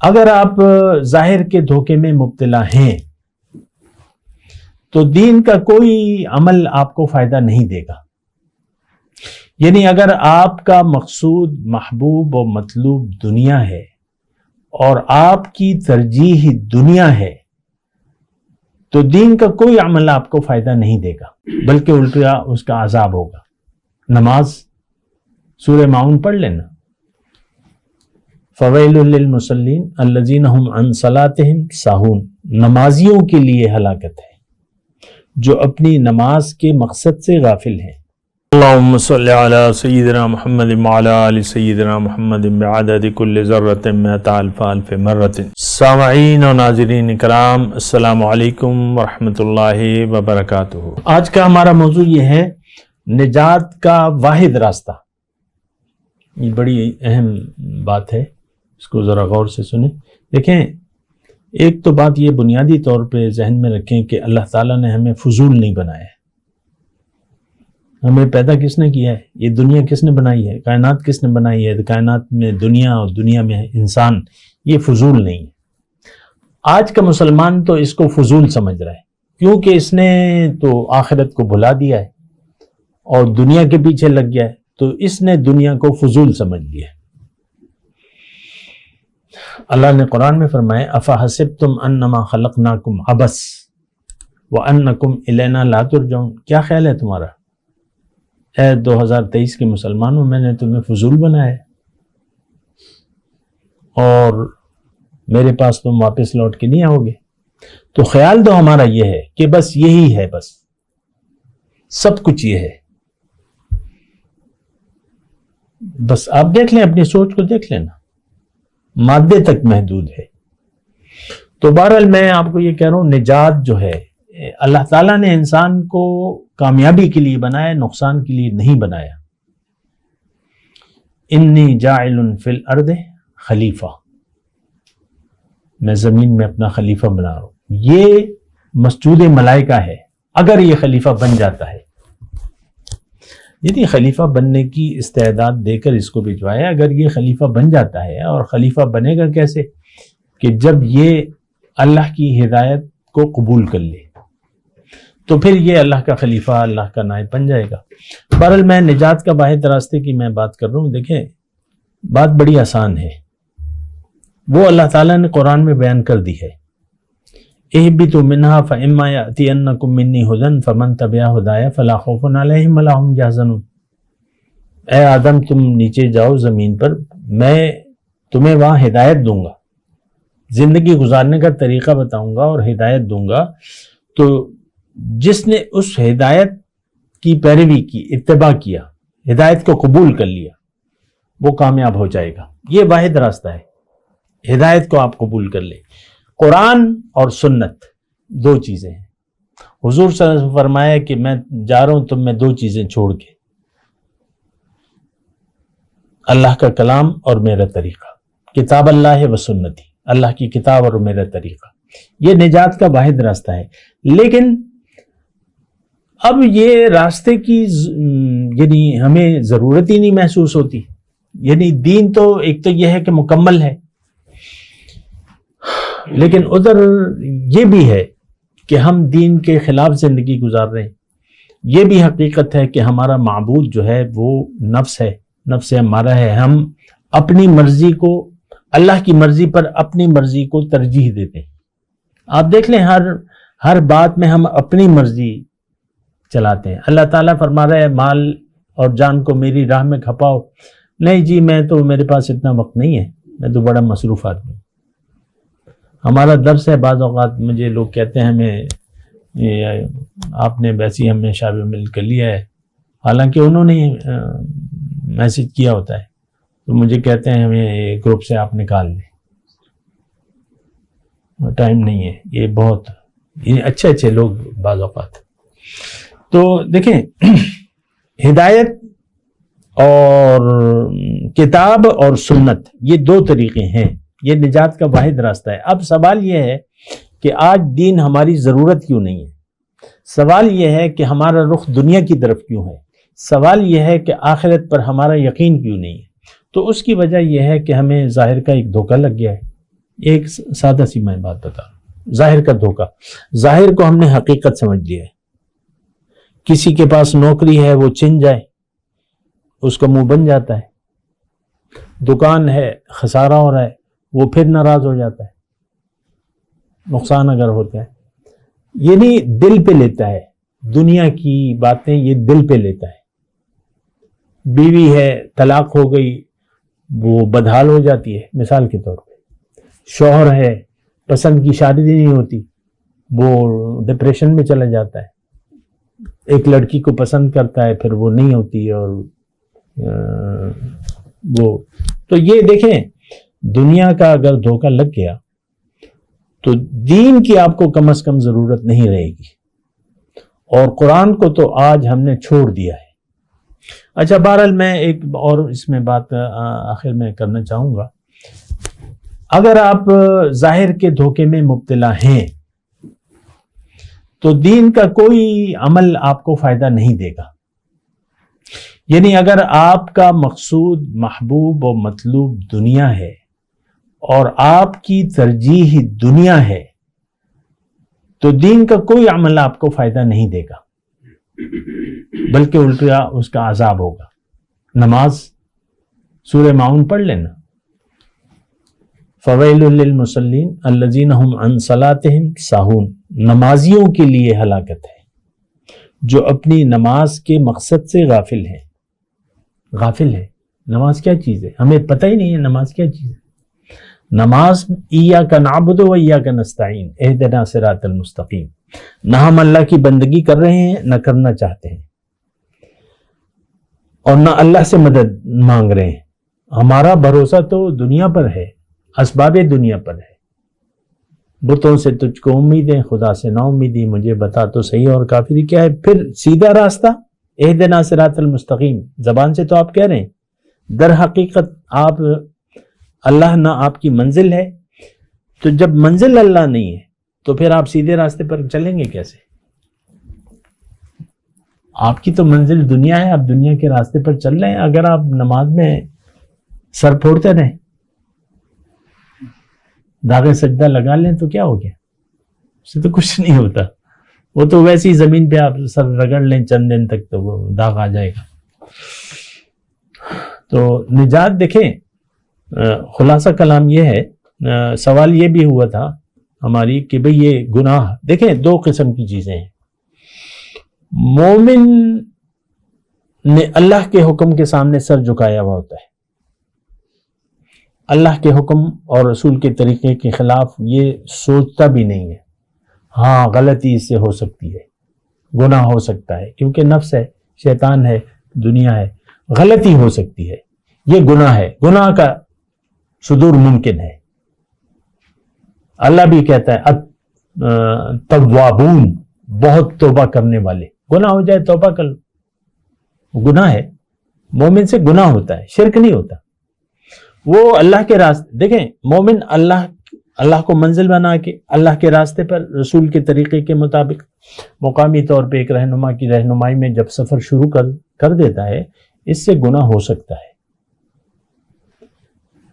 اگر آپ ظاہر کے دھوکے میں مبتلا ہیں تو دین کا کوئی عمل آپ کو فائدہ نہیں دے گا. یعنی اگر آپ کا مقصود محبوب و مطلوب دنیا ہے اور آپ کی ترجیح دنیا ہے تو دین کا کوئی عمل آپ کو فائدہ نہیں دے گا، بلکہ الٹا اس کا عذاب ہوگا. نماز سورہ ماؤن پڑھ لینا، فویل للمصلین الذین هم عن صلاتهم ساہون، نمازیوں کے لیے ہلاکت ہے جو اپنی نماز کے مقصد سے غافل ہیں. اللہم صلی علی سیدنا محمد وعلی آل سیدنا محمد بعدد کل ذرۃ مئۃ الف الف مرۃ. سامعین و ناظرین کرام، السلام علیکم ورحمۃ اللہ وبرکاتہ. آج کا ہمارا موضوع یہ ہے نجات کا واحد راستہ. یہ بڑی اہم بات ہے، اس کو ذرا غور سے سنیں. دیکھیں، ایک تو بات یہ بنیادی طور پہ ذہن میں رکھیں کہ اللہ تعالیٰ نے ہمیں فضول نہیں بنایا ہے. ہمیں پیدا کس نے کیا ہے؟ یہ دنیا کس نے بنائی ہے؟ کائنات کس نے بنائی ہے؟ کائنات میں دنیا اور دنیا میں انسان، یہ فضول نہیں ہے. آج کا مسلمان تو اس کو فضول سمجھ رہا ہے، کیونکہ اس نے تو آخرت کو بھلا دیا ہے اور دنیا کے پیچھے لگ گیا ہے، تو اس نے دنیا کو فضول سمجھ لیا ہے. اللہ نے قرآن میں فرمایا افحسبتم انما خلقناکم عبث وانکم الینا لا ترجعون. کیا خیال ہے تمہارا اے 2023 کے مسلمانوں، میں نے تمہیں فضول بنایا ہے اور میرے پاس تم واپس لوٹ کے نہیں آؤ گے؟ تو خیال تو ہمارا یہ ہے کہ بس یہی ہے، بس سب کچھ یہ ہے. بس آپ دیکھ لیں، اپنی سوچ کو دیکھ لینا، مادے تک محدود ہے. تو بہرحال میں آپ کو یہ کہہ رہا ہوں، نجات جو ہے اللہ تعالیٰ نے انسان کو کامیابی کے لیے بنایا، نقصان کے لیے نہیں بنایا. انی جاعل فی الارض خلیفہ، میں زمین میں اپنا خلیفہ بنا رہا ہوں. یہ مسجود ملائکہ ہے اگر یہ خلیفہ بن جاتا ہے. یعنی خلیفہ بننے کی استعداد دے کر اس کو بھجوایا. اگر یہ خلیفہ بن جاتا ہے، اور خلیفہ بنے گا کیسے؟ کہ جب یہ اللہ کی ہدایت کو قبول کر لے تو پھر یہ اللہ کا خلیفہ، اللہ کا نائب بن جائے گا. بہرحال میں نجات کا واحد راستے کی میں بات کر رہا ہوں. دیکھیں، بات بڑی آسان ہے، وہ اللہ تعالیٰ نے قرآن میں بیان کر دی ہے. اہبطوا منها فإما يأتينكم مني هدى فمن تبع هداي فلا خوف عليهم ولا هم يحزنون. اے آدم، تم نیچے جاؤ زمین پر، میں تمہیں وہاں ہدایت دوں گا، زندگی گزارنے کا طریقہ بتاؤں گا اور ہدایت دوں گا. تو جس نے اس ہدایت کی پیروی کی، اتباع کیا، ہدایت کو قبول کر لیا، وہ کامیاب ہو جائے گا. یہ واحد راستہ ہے، ہدایت کو آپ قبول کر لیں. قرآن اور سنت دو چیزیں ہیں. حضور صلی اللہ علیہ وسلم فرمایا کہ میں جا رہا ہوں تم میں دو چیزیں چھوڑ کے، اللہ کا کلام اور میرا طریقہ. کتاب اللہ و سنتی، اللہ کی کتاب اور میرا طریقہ، یہ نجات کا واحد راستہ ہے. لیکن اب یہ راستے کی یعنی ہمیں ضرورت ہی نہیں محسوس ہوتی. یعنی دین تو ایک تو یہ ہے کہ مکمل ہے، لیکن ادھر یہ بھی ہے کہ ہم دین کے خلاف زندگی گزار رہے ہیں. یہ بھی حقیقت ہے کہ ہمارا معبود جو ہے وہ نفس ہے، نفس ہمارا ہے. ہم اپنی مرضی کو اللہ کی مرضی پر اپنی مرضی کو ترجیح دیتے ہیں. آپ دیکھ لیں، ہر بات میں ہم اپنی مرضی چلاتے ہیں. اللہ تعالیٰ فرما رہا ہے مال اور جان کو میری راہ میں کھپاؤ. نہیں جی، میرے پاس اتنا وقت نہیں ہے، میں تو بڑا مصروف آدمی ہوں. ہمارا درس ہے، بعض اوقات مجھے لوگ کہتے ہیں ہمیں آپ نے ویسی ہمیں شامل کر لیا ہے، حالانکہ انہوں نے میسج کیا ہوتا ہے. تو مجھے کہتے ہیں ہمیں گروپ سے آپ نکال دیں، ٹائم نہیں ہے. یہ بہت اچھے لوگ بعض اوقات. تو دیکھیں، ہدایت اور کتاب اور سنت، یہ دو طریقے ہیں، یہ نجات کا واحد راستہ ہے. اب سوال یہ ہے کہ آج دین ہماری ضرورت کیوں نہیں ہے؟ سوال یہ ہے کہ ہمارا رخ دنیا کی طرف کیوں ہے؟ سوال یہ ہے کہ آخرت پر ہمارا یقین کیوں نہیں ہے؟ تو اس کی وجہ یہ ہے کہ ہمیں ظاہر کا ایک دھوکہ لگ گیا ہے. ایک سادہ سی میں بات بتا رہا ہوں، ظاہر کا دھوکہ، ظاہر کو ہم نے حقیقت سمجھ لیا ہے. کسی کے پاس نوکری ہے، وہ چن جائے اس کا منہ بن جاتا ہے. دکان ہے، خسارہ ہو رہا ہے، وہ پھر ناراض ہو جاتا ہے. نقصان اگر ہوتا ہے، یہ نہیں دل پہ لیتا ہے. دنیا کی باتیں یہ دل پہ لیتا ہے. بیوی ہے، طلاق ہو گئی، وہ بدحال ہو جاتی ہے مثال کے طور پہ. شوہر ہے، پسند کی شادی نہیں ہوتی، وہ ڈپریشن میں چلا جاتا ہے. ایک لڑکی کو پسند کرتا ہے، پھر وہ نہیں ہوتی، اور وہ تو یہ دیکھیں دنیا کا اگر دھوکہ لگ گیا تو دین کی آپ کو کم از کم ضرورت نہیں رہے گی. اور قرآن کو تو آج ہم نے چھوڑ دیا ہے. اچھا بہرحال میں ایک اور اس میں بات آخر میں کرنا چاہوں گا. اگر آپ ظاہر کے دھوکے میں مبتلا ہیں تو دین کا کوئی عمل آپ کو فائدہ نہیں دے گا. یعنی اگر آپ کا مقصود محبوب و مطلوب دنیا ہے اور آپ کی ترجیح دنیا ہے تو دین کا کوئی عمل آپ کو فائدہ نہیں دے گا، بلکہ الٹا اس کا عذاب ہوگا. نماز سورہ معون پڑھ لینا. فویل للمصلین الذین هم عن صلاتهم ساہون. نمازیوں کے لیے ہلاکت ہے جو اپنی نماز کے مقصد سے غافل ہیں. غافل ہے. نماز کیا چیز ہے ہمیں پتہ ہی نہیں ہے. نماز کیا چیز ہے؟ نماز ایاک نعبد و ایاک نستعین اہدنا صراط المستقیم. نہ ہم اللہ کی بندگی کر رہے ہیں نہ کرنا چاہتے ہیں، اور نہ اللہ سے مدد مانگ رہے ہیں. ہمارا بھروسہ تو دنیا پر ہے، اسباب دنیا پر ہے. بتوں سے تجھ کو امیدیں، خدا سے نا امیدی، مجھے بتا تو صحیح اور کافری کیا ہے. پھر سیدھا راستہ اہدنا صراط المستقیم زبان سے تو آپ کہہ رہے ہیں، در حقیقت آپ اللہ نہ آپ کی منزل ہے. تو جب منزل اللہ نہیں ہے تو پھر آپ سیدھے راستے پر چلیں گے کیسے؟ آپ کی تو منزل دنیا ہے، آپ دنیا کے راستے پر چل رہے ہیں. اگر آپ نماز میں سر پھوڑتے رہیں، داغ سجدہ لگا لیں تو کیا ہو گیا؟ اس سے تو کچھ نہیں ہوتا. وہ تو ویسی زمین پہ آپ سر رگڑ لیں چند دن تک تو وہ داغ آ جائے گا. تو نجات دیکھیں، خلاصہ کلام یہ ہے. سوال یہ بھی ہوا تھا ہماری کہ بھئی یہ گناہ، دیکھیں دو قسم کی چیزیں ہیں. مومن نے اللہ کے حکم کے سامنے سر جھکایا ہوا ہوتا ہے. اللہ کے حکم اور رسول کے طریقے کے خلاف یہ سوچتا بھی نہیں ہے. ہاں غلطی اس سے ہو سکتی ہے، گناہ ہو سکتا ہے، کیونکہ نفس ہے، شیطان ہے، دنیا ہے، غلطی ہو سکتی ہے، یہ گناہ ہے، گناہ کا صدور ممکن ہے. اللہ بھی کہتا ہے توابون، بہت توبہ کرنے والے. گناہ ہو جائے توبہ کر لو، گناہ ہے. مومن سے گناہ ہوتا ہے، شرک نہیں ہوتا. وہ اللہ کے راستے، دیکھیں مومن اللہ کو منزل بنا کے اللہ کے راستے پر رسول کے طریقے کے مطابق مقامی طور پہ ایک رہنما کی رہنمائی میں جب سفر شروع کر دیتا ہے، اس سے گناہ ہو سکتا ہے.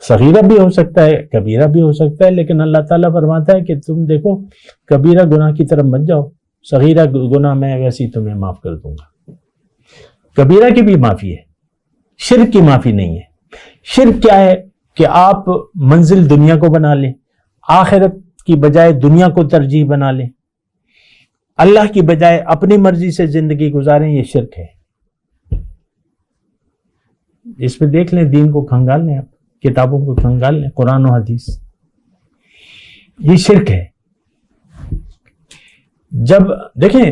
صغیرہ بھی ہو سکتا ہے، کبیرہ بھی ہو سکتا ہے، لیکن اللہ تعالیٰ فرماتا ہے کہ تم دیکھو کبیرہ گناہ کی طرف مت جاؤ، صغیرہ گناہ میں ویسے تمہیں معاف کر دوں گا. کبیرہ کی بھی معافی ہے، شرک کی معافی نہیں ہے. شرک کیا ہے کہ آپ منزل دنیا کو بنا لیں، آخرت کی بجائے دنیا کو ترجیح بنا لیں، اللہ کی بجائے اپنی مرضی سے زندگی گزاریں. یہ شرک ہے. اس میں دیکھ لیں، دین کو کھنگال لیں، آپ کتابوں کو کھنگال لیں، قرآن و حدیث. یہ شرک ہے. جب دیکھیں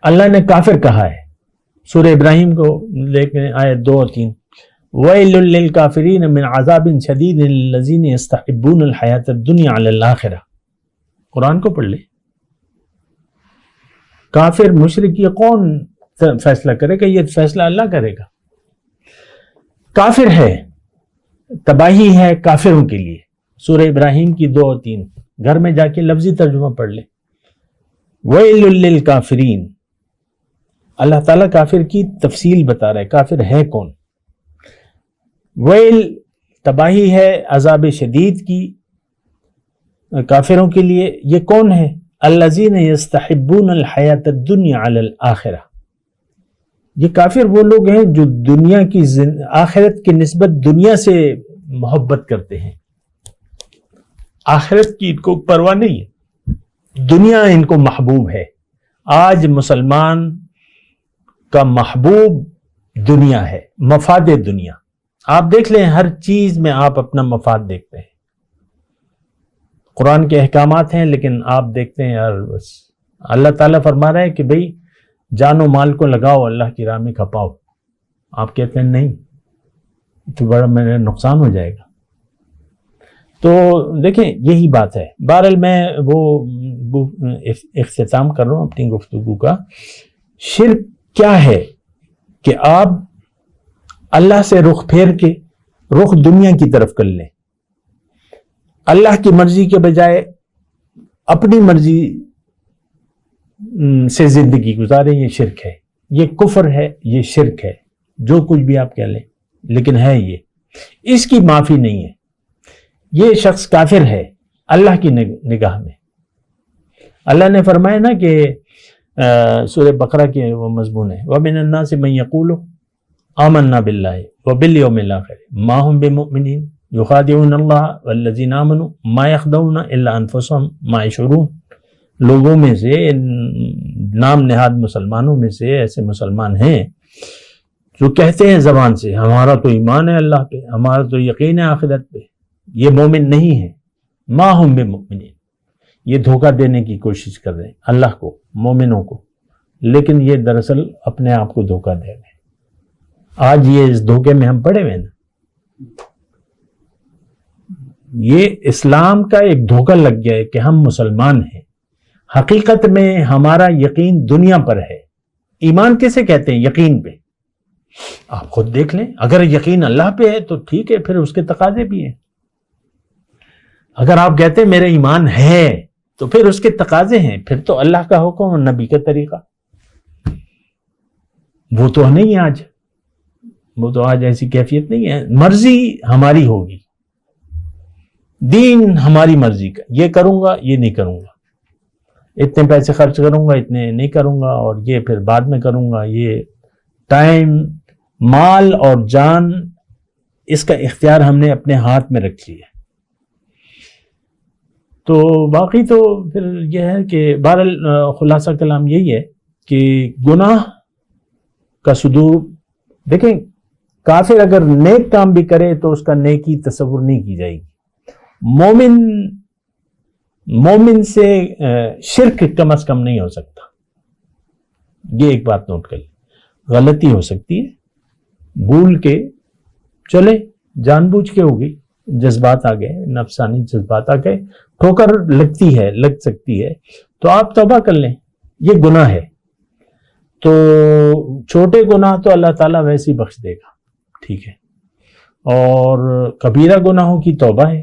اللہ نے کافر کہا ہے، سورہ ابراہیم کو لے کے آیت 2 اور 3، وَيْلٌ لِّلْكَافِرِينَ مِنْ عَذَابٍ شَدِيدٍ الَّذِينَ يَسْتَحِبُّونَ الْحَيَاةَ الدُّنْيَا عَلَى الْآخِرَةِ. قرآن کو پڑھ لیں. کافر مشرک یہ کون فیصلہ کرے گا؟ یہ فیصلہ اللہ کرے گا. کافر ہے، تباہی ہے کافروں کے لیے. سورہ ابراہیم کی 2 اور 3 گھر میں جا کے لفظی ترجمہ پڑھ لیں. وَيْلٌ لِّلْكَافِرِينَ. اللہ تعالیٰ کافر کی تفصیل بتا رہا ہے، کافر ہے کون. ویل تباہی ہے عذاب شدید کی کافروں کے لیے یہ کون ہے؟ الذین یستحبون الحیات الدنیا علی الآخرہ، یہ کافر وہ لوگ ہیں جو دنیا کی آخرت کی نسبت دنیا سے محبت کرتے ہیں، آخرت کی ان کو پرواہ نہیں ہے، دنیا ان کو محبوب ہے۔ آج مسلمان کا محبوب دنیا ہے، مفاد دنیا۔ آپ دیکھ لیں ہر چیز میں آپ اپنا مفاد دیکھتے ہیں، قرآن کے احکامات ہیں لیکن آپ دیکھتے ہیں یار بس اللہ تعالیٰ فرما رہا ہے کہ بھئی جان و مال کو لگاؤ، اللہ کی راہ میں کھپاؤ، آپ کہتے ہیں نہیں تو بڑا میرا نقصان ہو جائے گا۔ تو دیکھیں یہی بات ہے۔ بہرحال میں وہ اختتام کر رہا ہوں اپنی گفتگو کا۔ شرک کیا ہے کہ آپ اللہ سے رخ پھیر کے رخ دنیا کی طرف کر لیں، اللہ کی مرضی کے بجائے اپنی مرضی سے زندگی گزاریں، یہ شرک ہے، یہ کفر ہے، یہ شرک ہے، جو کچھ بھی آپ کہہ لیں، لیکن ہے یہ، اس کی معافی نہیں ہے۔ یہ شخص کافر ہے اللہ کی نگاہ میں۔ اللہ نے فرمایا نا کہ سورہ بقرہ کے وہ مضمون ہے، وَمِنَ النَّاسِ مَن يَقُولُ آمَنَّا بِاللَّهِ وَبِالْيَوْمِ الْآخِرِ مَا هُمْ بِمُؤْمِنِينَ يُخَادِعُونَ اللَّهَ وَالَّذِينَ آمَنُوا مَا يَخْدَعُونَ إِلَّا أَنفُسَهُمْ مَا يَشْعُرُونَ۔ لوگوں میں سے، نام نہاد مسلمانوں میں سے ایسے مسلمان ہیں جو کہتے ہیں زبان سے ہمارا تو ایمان ہے اللہ پہ، ہمارا تو یقین ہے آخرت پہ، یہ مومن نہیں ہے۔ ما ہم بمؤمنین، یہ دھوکہ دینے کی کوشش کر رہے ہیں اللہ کو، مومنوں کو، لیکن یہ دراصل اپنے آپ کو دھوکہ دے رہے ہیں۔ آج یہ اس دھوکے میں ہم پڑے ہوئے نا، یہ اسلام کا ایک دھوکہ لگ گیا ہے کہ ہم مسلمان ہیں، حقیقت میں ہمارا یقین دنیا پر ہے۔ ایمان کسے کہتے ہیں؟ یقین پہ۔ آپ خود دیکھ لیں، اگر یقین اللہ پہ ہے تو ٹھیک ہے، پھر اس کے تقاضے بھی ہیں۔ اگر آپ کہتے ہیں میرا ایمان ہے تو پھر اس کے تقاضے ہیں، پھر تو اللہ کا حکم اور نبی کا طریقہ، وہ تو نہیں ہے آج، وہ تو آج ایسی کیفیت نہیں ہے۔ مرضی ہماری ہوگی، دین ہماری مرضی کا، یہ کروں گا یہ نہیں کروں گا، اتنے پیسے خرچ کروں گا اتنے نہیں کروں گا، اور یہ پھر بعد میں کروں گا۔ یہ ٹائم، مال اور جان، اس کا اختیار ہم نے اپنے ہاتھ میں رکھ لیا۔ تو باقی تو پھر یہ ہے کہ بہرحال خلاصہ کلام یہی ہے کہ گناہ کا صدور، دیکھیں کافر اگر نیک کام بھی کرے تو اس کا نیکی تصور نہیں کی جائے گی۔ مومن سے شرک کم از کم نہیں ہو سکتا، یہ ایک بات نوٹ کر لیں۔ غلطی ہو سکتی ہے، بھول کے چلے، جان بوجھ کے ہوگی، جذبات آ گئے، نفسانی جذبات آ گئے، ٹھوکر لگ سکتی ہے، تو آپ توبہ کر لیں، یہ گناہ ہے۔ تو چھوٹے گناہ تو اللہ تعالیٰ ویسے ہی بخش دے گا، ٹھیک ہے، اور کبیرہ گناہوں کی توبہ ہے،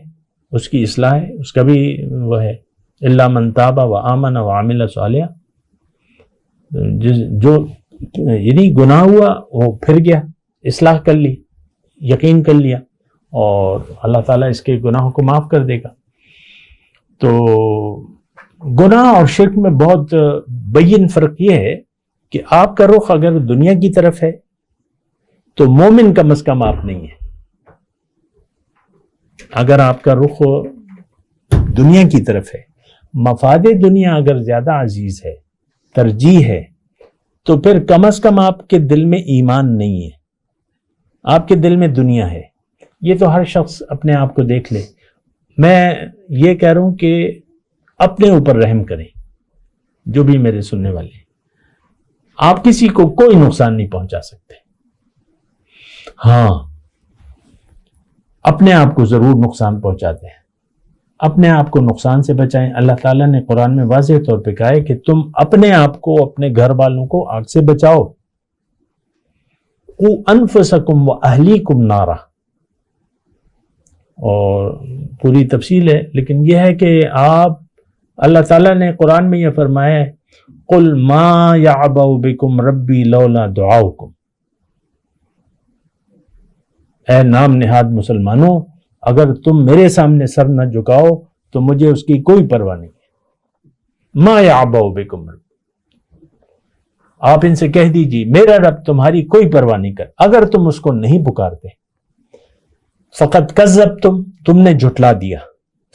اس کی اصلاح ہے، اس کا بھی وہ ہے، الا من تاب وآمن وعمل صالحا، جو یعنی گناہ ہوا وہ پھر گیا، اصلاح کر لی، یقین کر لیا، اور اللہ تعالیٰ اس کے گناہوں کو معاف کر دے گا۔ تو گناہ اور شرک میں بہت بین فرق یہ ہے کہ آپ کا رخ اگر دنیا کی طرف ہے تو مومن کم از کم آپ نہیں ہے۔ اگر آپ کا رخ دنیا کی طرف ہے، مفاد دنیا اگر زیادہ عزیز ہے، ترجیح ہے، تو پھر کم از کم آپ کے دل میں ایمان نہیں ہے، آپ کے دل میں دنیا ہے۔ یہ تو ہر شخص اپنے آپ کو دیکھ لے۔ میں یہ کہہ رہا ہوں کہ اپنے اوپر رحم کریں، جو بھی میرے سننے والے ہیں، آپ کسی کو کوئی نقصان نہیں پہنچا سکتے، ہاں اپنے آپ کو ضرور نقصان پہنچاتے ہیں، اپنے آپ کو نقصان سے بچائیں۔ اللہ تعالیٰ نے قرآن میں واضح طور پہ کہا ہے کہ تم اپنے آپ کو، اپنے گھر والوں کو آگ سے بچاؤ، قُوا أَنفُسَكُمْ وَأَهْلِيكُمْ نَارًا، اور پوری تفصیل ہے، لیکن یہ ہے کہ آپ، اللہ تعالیٰ نے قرآن میں یہ فرمایا ہے قُلْ مَا يَعْبَأُ بِكُمْ رَبِّي لَوْلَا دُعَاؤُكُمْ، اے نام نہاد مسلمانوں، اگر تم میرے سامنے سر نہ جھکاؤ تو مجھے اس کی کوئی پرواہ نہیں ہے۔ ما یعبأ بکم رب، آپ ان سے کہہ دیجیے میرا رب تمہاری کوئی پرواہ نہیں کر، اگر تم اس کو نہیں پکارتے، فقط کذبتم، تم نے جھٹلا دیا،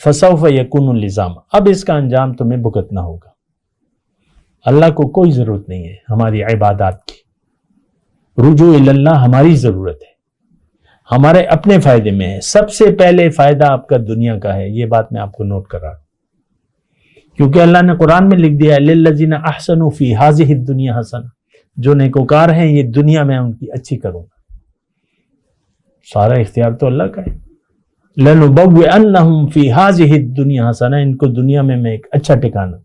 فسوف یکون لزاما، اب اس کا انجام تمہیں بھگتنا ہوگا۔ اللہ کو کوئی ضرورت نہیں ہے ہماری عبادات کی، رجوع اللہ ہماری ضرورت ہے، ہمارے اپنے فائدے میں ہے۔ سب سے پہلے فائدہ آپ کا دنیا کا ہے، یہ بات میں آپ کو نوٹ کر رہا ہوں، کیونکہ اللہ نے قرآن میں لکھ دیا للذین احسنوا فی ہذہ الدنیا حسنہ، جو نیکوکار ہیں یہ دنیا میں ان کی اچھی کروں گا۔ سارا اختیار تو اللہ کا ہے۔ لنبوئنہم فی ہذہ الدنیا حسنہ، ان کو دنیا میں ایک اچھا ٹھکانہ،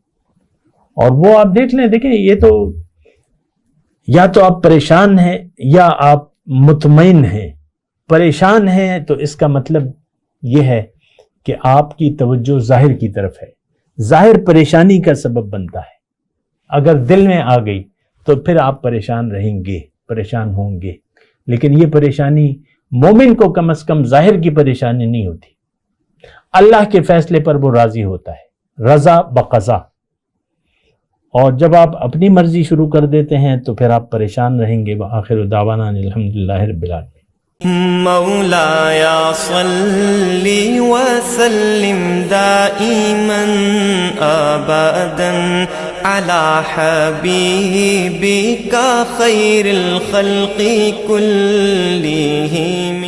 اور وہ آپ دیکھ لیں، دیکھیں یہ تو یا تو آپ پریشان ہیں یا آپ مطمئن ہیں۔ پریشان ہیں تو اس کا مطلب یہ ہے کہ آپ کی توجہ ظاہر کی طرف ہے، ظاہر پریشانی کا سبب بنتا ہے، اگر دل میں آ گئی تو پھر آپ پریشان رہیں گے، پریشان ہوں گے، لیکن یہ پریشانی مومن کو کم از کم ظاہر کی پریشانی نہیں ہوتی، اللہ کے فیصلے پر وہ راضی ہوتا ہے، رضا بقضا۔ اور جب آپ اپنی مرضی شروع کر دیتے ہیں تو پھر آپ پریشان رہیں گے۔ وآخر دعوانا الحمدللہ رب العالمین۔ مولاي صل وسلم دائما ابدا على حبيبك خير الخلق كلهم